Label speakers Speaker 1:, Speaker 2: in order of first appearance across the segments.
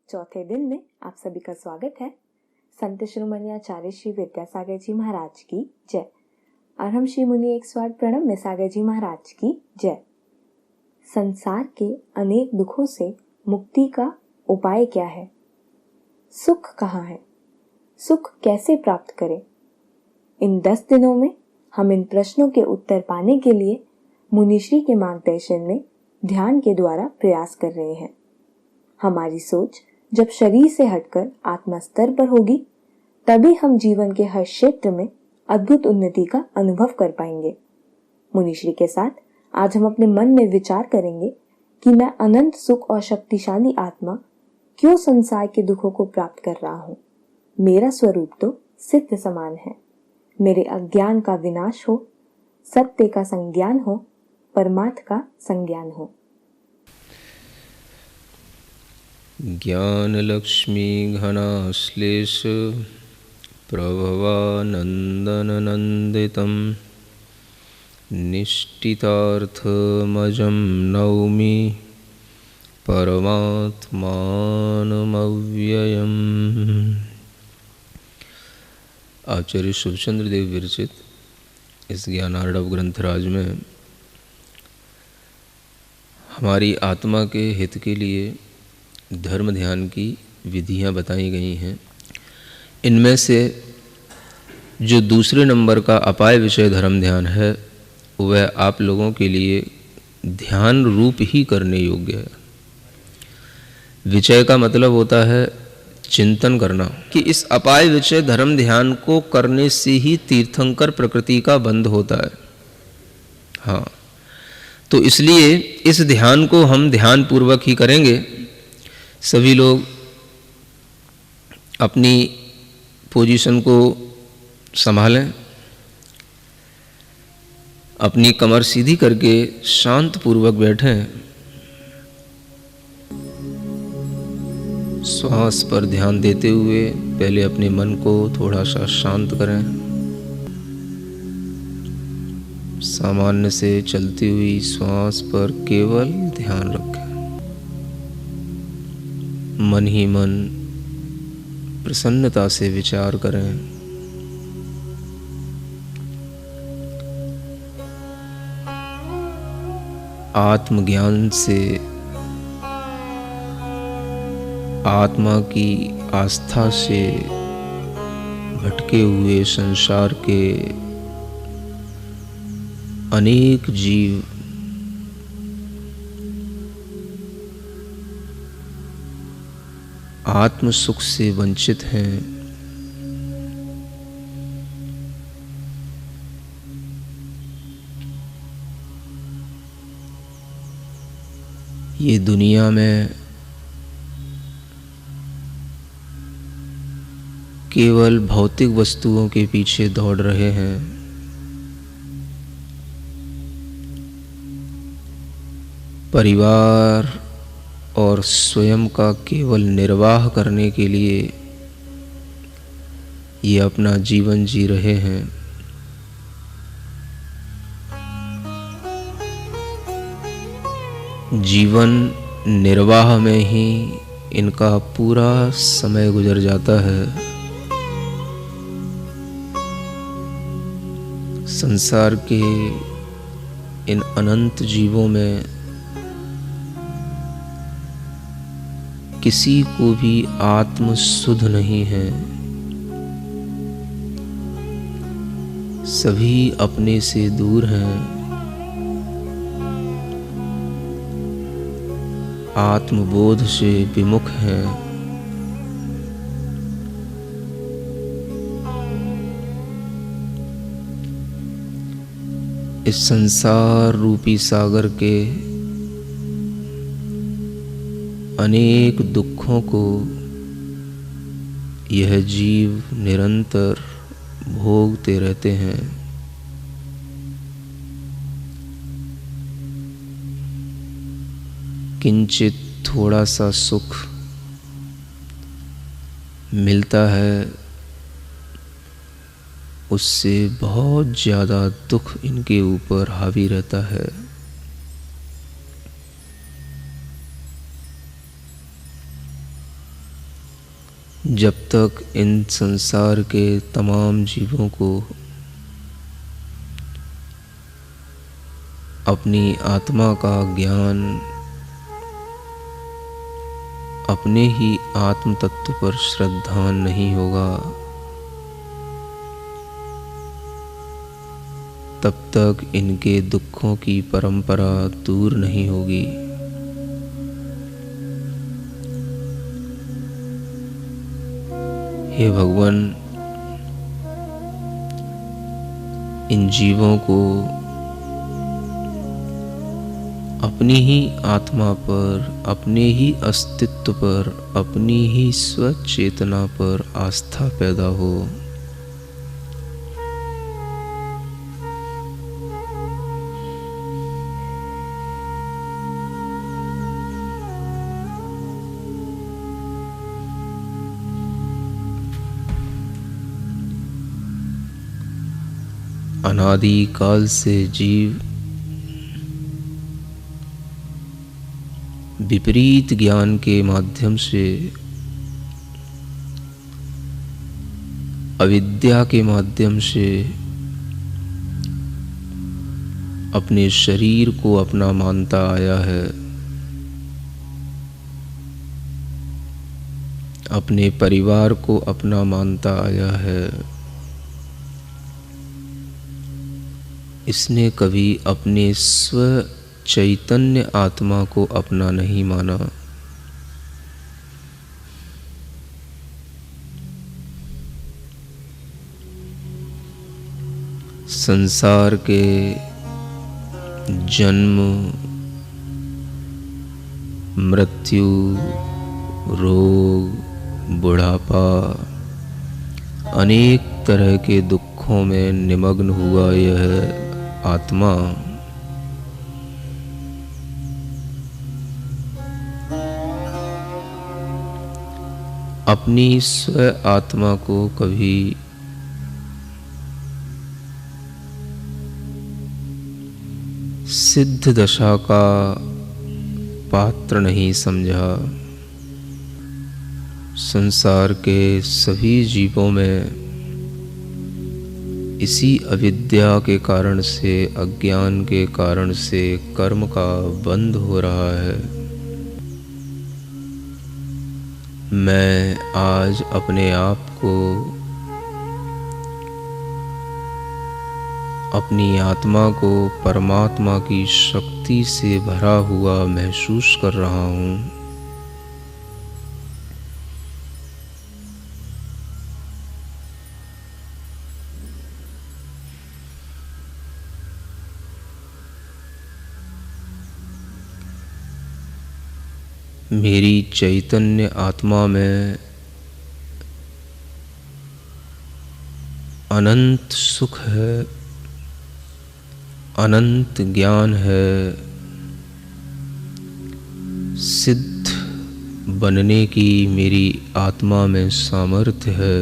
Speaker 1: चौथे दिन में आप सभी का स्वागत है। संत शिरोमणि आचार्य श्री विद्यासागर जी महाराज की जय। और हम श्री मुनि 108 प्रणव में सागर जी महाराज की जय। संसार के अनेक दुखों से मुक्ति का उपाय क्या है? सुख कहाँ है? सुख कैसे प्राप्त करें? इन 10 दिनों में हम इन प्रश्नों के उत्तर पाने के लिए मुनिश्री के मार्गदर्शन में ध्यान के द्वारा प्रयास कर रहे हैं। हमारी सोच जब शरीर से हटकर आत्मा स्तर पर होगी, तभी हम जीवन के हर क्षेत्र में अद्भुत उन्नति का अनुभव कर पाएंगे। मुनिश्री के साथ आज हम अपने मन में विचार करेंगे कि मैं अनंत सुख और शक्तिशाली आत्मा क्यों संसार के दुखों को प्राप्त कर रहा हूँ। मेरा स्वरूप तो सिद्ध समान है। मेरे अज्ञान का विनाश हो, सत्य का संज्ञान हो, परमार्थ का संज्ञान हो।
Speaker 2: ज्ञान लक्ष्मी घनाश्लेष प्रभवानंदन नंदितं निष्ठितार्थमजं नौमि परमात्मानमव्ययम्। आचार्य शुभचंद्र देव विरचित इस ज्ञानार्णव ग्रंथराज में हमारी आत्मा के हित के लिए धर्म ध्यान की विधियां बताई गई हैं। इनमें से जो दूसरे नंबर का अपाय विषय धर्म ध्यान है, वह आप लोगों के लिए ध्यान रूप ही करने योग्य है। विषय का मतलब होता है चिंतन करना कि इस अपाय विषय धर्म ध्यान को करने से ही तीर्थंकर प्रकृति का बंध होता है। हाँ, तो इसलिए इस ध्यान को हम ध्यान पूर्वक ही करेंगे। सभी लोग अपनी पोजीशन को संभालें, अपनी कमर सीधी करके शांत पूर्वक बैठें। श्वास पर ध्यान देते हुए पहले अपने मन को थोड़ा सा शांत करें। सामान्य से चलती हुई श्वास पर केवल ध्यान रखें। मन ही मन प्रसन्नता से विचार करें। आत्मज्ञान से आत्मा की आस्था से भटके हुए संसार के अनेक जीव आत्म सुख से वंचित हैं। ये दुनिया में केवल भौतिक वस्तुओं के पीछे दौड़ रहे हैं। परिवार और स्वयं का केवल निर्वाह करने के लिए ये अपना जीवन जी रहे हैं। जीवन निर्वाह में ही इनका पूरा समय गुजर जाता है। संसार के इन अनंत जीवों में किसी को भी आत्म सुध नहीं है। सभी अपने से दूर हैं। आत्मबोध से विमुख हैं। इस संसार रूपी सागर के अनेक दुखों को यह जीव निरंतर भोगते रहते हैं। किंचित थोड़ा सा सुख मिलता है, उससे बहुत ज़्यादा दुख इनके ऊपर हावी रहता है। जब तक इन संसार के तमाम जीवों को अपनी आत्मा का ज्ञान अपने ही आत्म तत्व पर श्रद्धा नहीं होगा, तब तक इनके दुखों की परंपरा दूर नहीं होगी। हे भगवान, इन जीवों को अपनी ही आत्मा पर, अपने ही अस्तित्व पर, अपनी ही स्वचेतना पर आस्था पैदा हो। अनादि काल से जीव विपरीत ज्ञान के माध्यम से, अविद्या के माध्यम से अपने शरीर को अपना मानता आया है, अपने परिवार को अपना मानता आया है। इसने कभी अपने स्व चैतन्य आत्मा को अपना नहीं माना। संसार के जन्म, मृत्यु, रोग, बुढ़ापा, अनेक तरह के दुखों में निमग्न हुआ यह आत्मा अपनी स्व आत्मा को कभी सिद्ध दशा का पात्र नहीं समझा। संसार के सभी जीवों में इसी अविद्या के कारण से, अज्ञान के कारण से कर्म का बंध हो रहा है। मैं आज अपने आप को अपनी आत्मा को परमात्मा की शक्ति से भरा हुआ महसूस कर रहा हूँ। मेरी चैतन्य आत्मा में अनंत सुख है, अनंत ज्ञान है, सिद्ध बनने की मेरी आत्मा में सामर्थ्य है।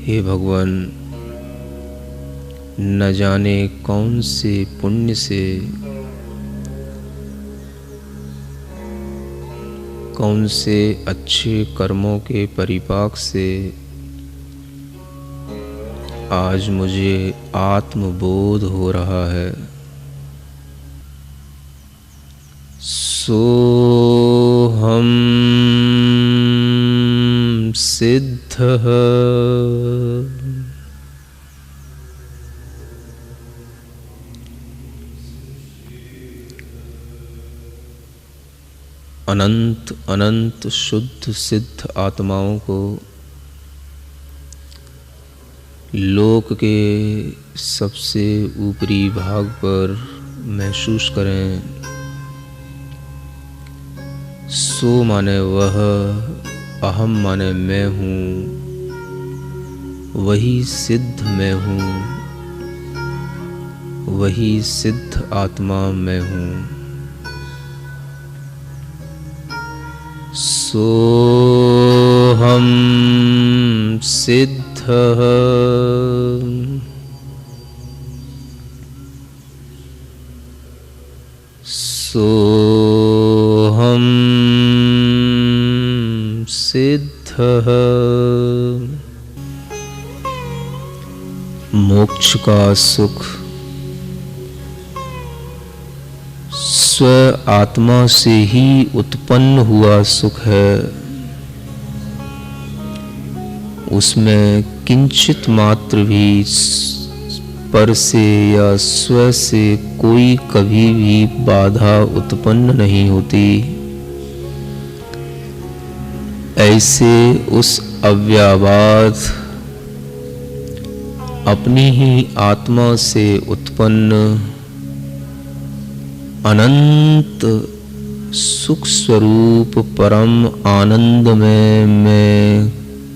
Speaker 2: हे भगवान, न जाने कौन से पुण्य से, कौन से अच्छे कर्मों के परिपाक से आज मुझे आत्मबोध हो रहा है। सोहम सिद्धः अनंत अनंत शुद्ध सिद्ध आत्माओं को लोक के सबसे ऊपरी भाग पर महसूस करें। सो माने वह, अहम माने मैं हूँ, वही सिद्ध मैं हूँ, वही सिद्ध आत्मा मैं हूँ। सोहम सिद्धः सिद्धः। मोक्ष का सुख स्व आत्मा से ही उत्पन्न हुआ सुख है। उसमें किंचित मात्र भी पर से या स्व से कोई कभी भी बाधा उत्पन्न नहीं होती। ऐसे उस अव्याबाद अपनी ही आत्मा से उत्पन्न अनंत सुख स्वरूप परम आनंद में मैं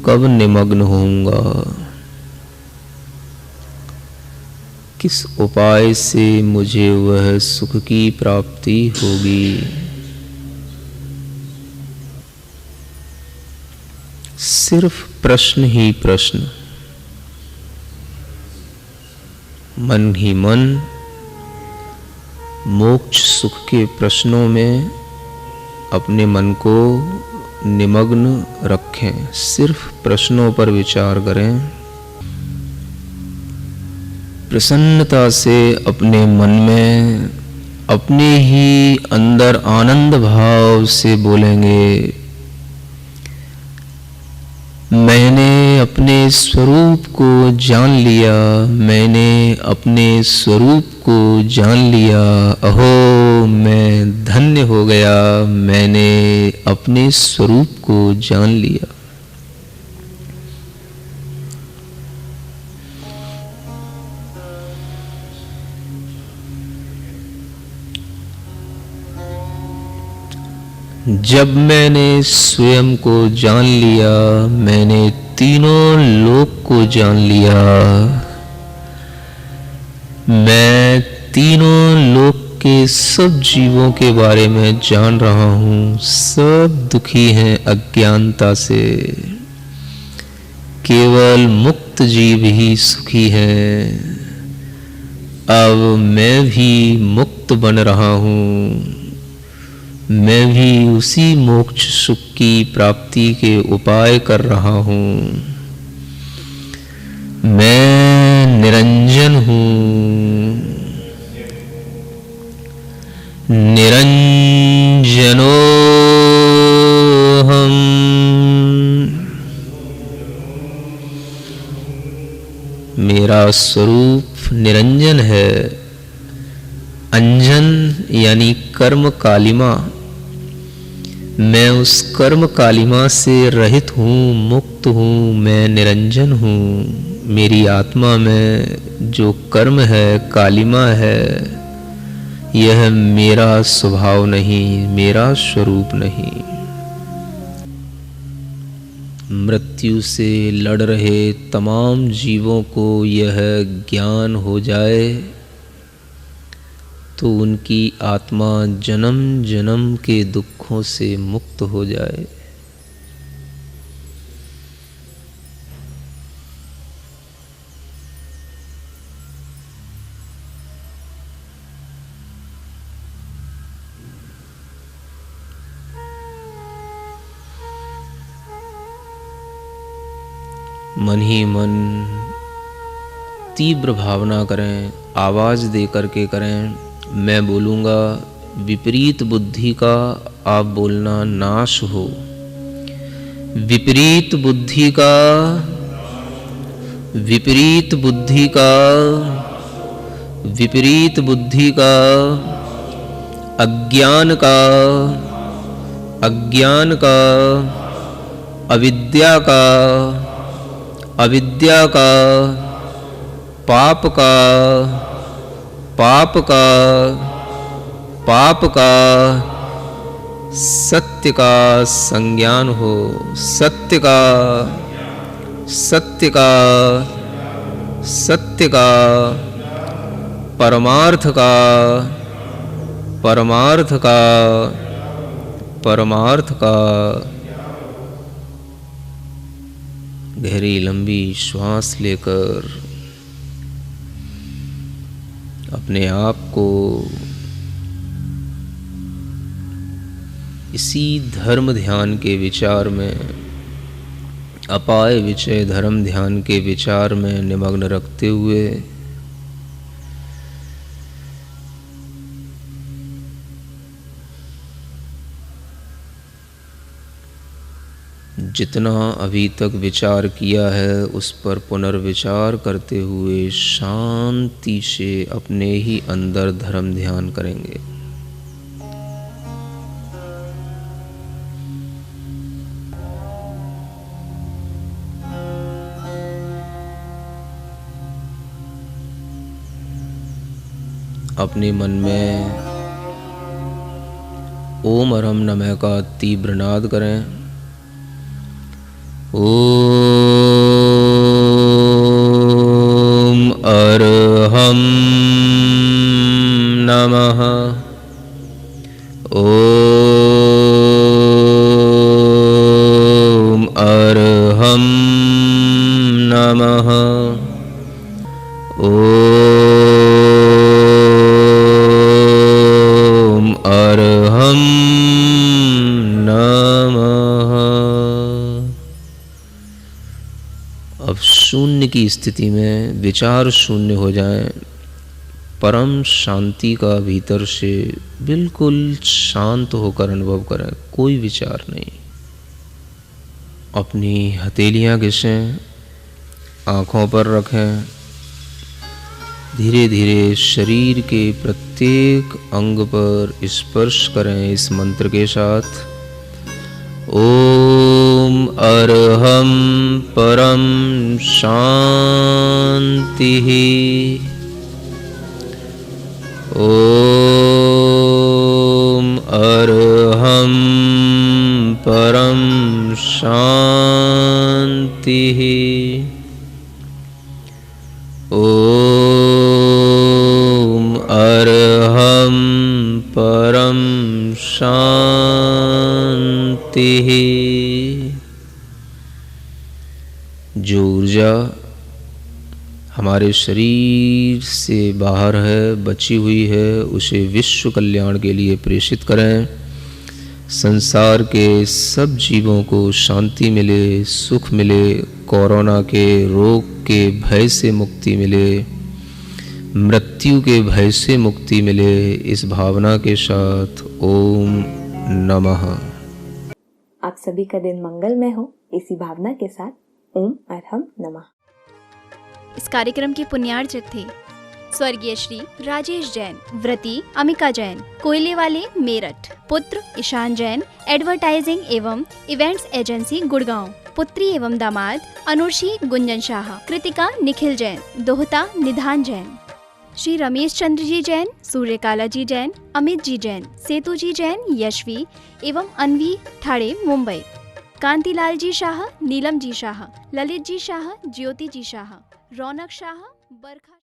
Speaker 2: कब निमग्न होऊंगा? किस उपाय से मुझे वह सुख की प्राप्ति होगी? सिर्फ प्रश्न ही प्रश्न, मन ही मन मोक्ष सुख के प्रश्नों में अपने मन को निमग्न रखें। सिर्फ प्रश्नों पर विचार करें। प्रसन्नता से अपने मन में अपने ही अंदर आनंद भाव से बोलेंगे, मैंने अपने स्वरूप को जान लिया, मैंने अपने स्वरूप को जान लिया। अहो मैं धन्य हो गया, मैंने अपने स्वरूप को जान लिया। जब मैंने स्वयं को जान लिया, मैंने तीनों लोक को जान लिया। मैं तीनों लोक के सब जीवों के बारे में जान रहा हूँ। सब दुखी हैं अज्ञानता से, केवल मुक्त जीव ही सुखी हैं। अब मैं भी मुक्त बन रहा हूँ। मैं भी उसी मोक्ष सुख की प्राप्ति के उपाय कर रहा हूँ। मैं निरंजन हूँ। निरंजनो हम। मेरा स्वरूप निरंजन है। अंजन यानी कर्म कालिमा। मैं उस कर्म कालिमा से रहित हूँ, मुक्त हूँ, मैं निरंजन हूँ। मेरी आत्मा में जो कर्म है, कालिमा है, यह मेरा स्वभाव नहीं, मेरा स्वरूप नहीं। मृत्यु से लड़ रहे तमाम जीवों को यह ज्ञान हो जाए तो उनकी आत्मा जन्म जन्म के दुखों से मुक्त हो जाए। मन ही मन तीव्र भावना करें, आवाज दे करके करें। मैं बोलूँगा, विपरीत बुद्धि का आप बोलना नाश हो। विपरीत बुद्धि का, विपरीत बुद्धि का, विपरीत बुद्धि का, अज्ञान का, अज्ञान का, अविद्या का, अविद्या का, पाप का, पाप का, पाप का, सत्य का संज्ञान हो। सत्य का, सत्य का, सत्य का, परमार्थ का, परमार्थ का, परमार्थ का। गहरी लंबी श्वास लेकर अपने आप को इसी धर्म ध्यान के विचार में, अपाय विचय धर्म ध्यान के विचार में निमग्न रखते हुए जितना अभी तक विचार किया है उस पर पुनर्विचार करते हुए शांति से अपने ही अंदर धर्म ध्यान करेंगे। अपने मन में ओम अरहम नमः का तीव्र नाद करें। ओम अरहम नमः। ओम अरहम नमः। ओम अरहम नमः। अब शून्य की स्थिति में विचार शून्य हो जाएं, परम शांति का भीतर से बिल्कुल शांत होकर अनुभव करें, कोई विचार नहीं। अपनी हथेलियां घिसें, आँखों पर रखें, धीरे धीरे शरीर के प्रत्येक अंग पर स्पर्श करें इस मंत्र के साथ। ओम अरहम परम शांतिः। ओम अरहम परम शांतिः। ओम अरहम परम शांतिः। जो ऊर्जा हमारे शरीर से बाहर है, बची हुई है, उसे विश्व कल्याण के लिए प्रेषित करें। संसार के सब जीवों को शांति मिले, सुख मिले, कोरोना के रोग के भय से मुक्ति मिले, मृत्यु के भय से मुक्ति मिले, इस भावना के साथ ओम नमः।
Speaker 1: आप सभी का दिन मंगलमय हो, इसी भावना के साथ ओम अरहम नमः।
Speaker 3: इस कार्यक्रम के पुण्यार्चक थे स्वर्गीय श्री राजेश जैन, व्रती अमिका जैन, कोयले वाले मेरठ, पुत्र ईशान जैन, एडवर्टाइजिंग एवं इवेंट्स एजेंसी गुड़गांव, पुत्री एवं दामाद अनुर्षी गुंजन शाह, कृतिका निखिल जैन, दोहता निधान जैन, श्री रमेश चंद्र जी जैन, सूर्यकाला जी जैन, अमित जी जैन, सेतु जी जैन, यशवी एवं अनवी ठाड़े मुंबई, कांतिलाल जी शाह, नीलम जी शाह, ललित जी शाह, ज्योति जी शाह, रौनक शाह, बरखा।